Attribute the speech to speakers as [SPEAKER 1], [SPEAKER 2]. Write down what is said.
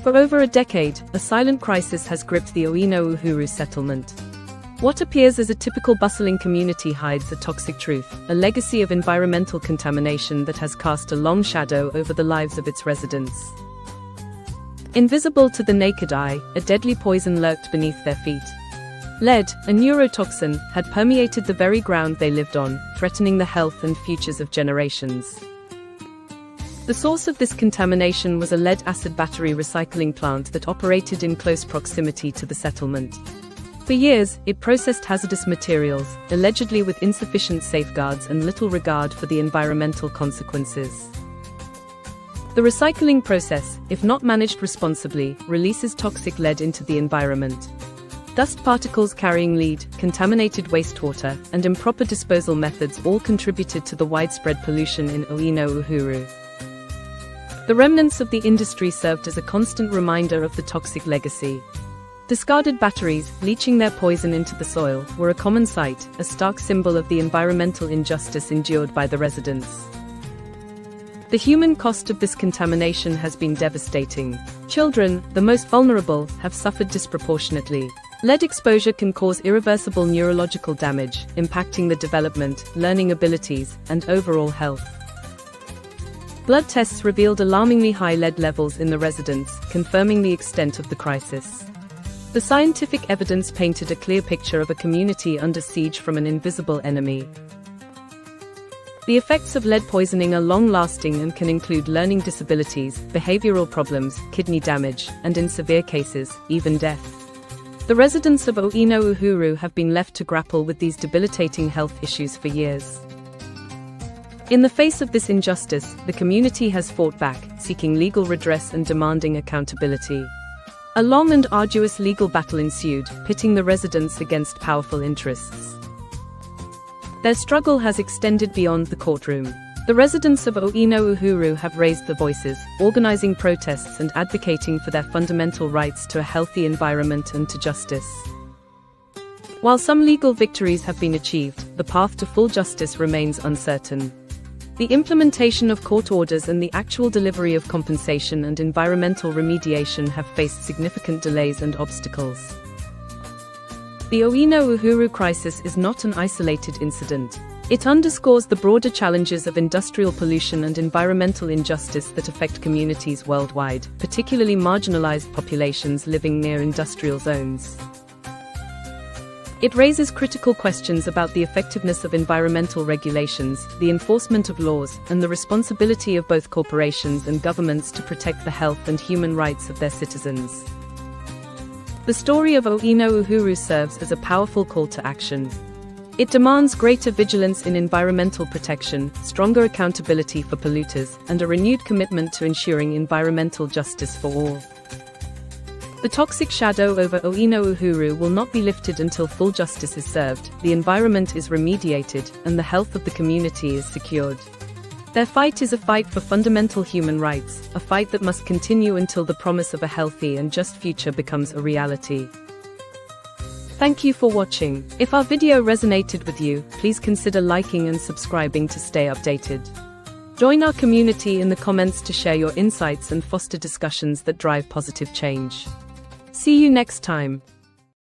[SPEAKER 1] For over a decade, a silent crisis has gripped the Owino Uhuru settlement. What appears as a typical bustling community hides a toxic truth, a legacy of environmental contamination that has cast a long shadow over the lives of its residents. Invisible to the naked eye, a deadly poison lurked beneath their feet. Lead, a neurotoxin, had permeated the very ground they lived on, threatening the health and futures of generations. The source of this contamination was a lead-acid battery recycling plant that operated in close proximity to the settlement. For years, it processed hazardous materials, allegedly with insufficient safeguards and little regard for the environmental consequences. The recycling process, if not managed responsibly, releases toxic lead into the environment. Dust particles carrying lead, contaminated wastewater, and improper disposal methods all contributed to the widespread pollution in Owino Uhuru. The remnants of the industry served as a constant reminder of the toxic legacy. Discarded batteries, leaching their poison into the soil, were a common sight, a stark symbol of the environmental injustice endured by the residents. The human cost of this contamination has been devastating. Children, the most vulnerable, have suffered disproportionately. Lead exposure can cause irreversible neurological damage, impacting the development, learning abilities, and overall health. Blood tests revealed alarmingly high lead levels in the residents, confirming the extent of the crisis. The scientific evidence painted a clear picture of a community under siege from an invisible enemy. The effects of lead poisoning are long-lasting and can include learning disabilities, behavioral problems, kidney damage, and in severe cases, even death. The residents of Owino Uhuru have been left to grapple with these debilitating health issues for years. In the face of this injustice, the community has fought back, seeking legal redress and demanding accountability. A long and arduous legal battle ensued, pitting the residents against powerful interests. Their struggle has extended beyond the courtroom. The residents of Owino Uhuru have raised their voices, organizing protests and advocating for their fundamental rights to a healthy environment and to justice. While some legal victories have been achieved, the path to full justice remains uncertain. The implementation of court orders and the actual delivery of compensation and environmental remediation have faced significant delays and obstacles. The Owino Uhuru crisis is not an isolated incident. It underscores the broader challenges of industrial pollution and environmental injustice that affect communities worldwide, particularly marginalized populations living near industrial zones. It raises critical questions about the effectiveness of environmental regulations, the enforcement of laws, and the responsibility of both corporations and governments to protect the health and human rights of their citizens. The story of Owino Uhuru serves as a powerful call to action. It demands greater vigilance in environmental protection, stronger accountability for polluters, and a renewed commitment to ensuring environmental justice for all. The toxic shadow over Owino Uhuru will not be lifted until full justice is served, the environment is remediated, and the health of the community is secured. Their fight is a fight for fundamental human rights, a fight that must continue until the promise of a healthy and just future becomes a reality. Thank you for watching. If our video resonated with you, please consider liking and subscribing to stay updated. Join our community in the comments to share your insights and foster discussions that drive positive change. See you next time.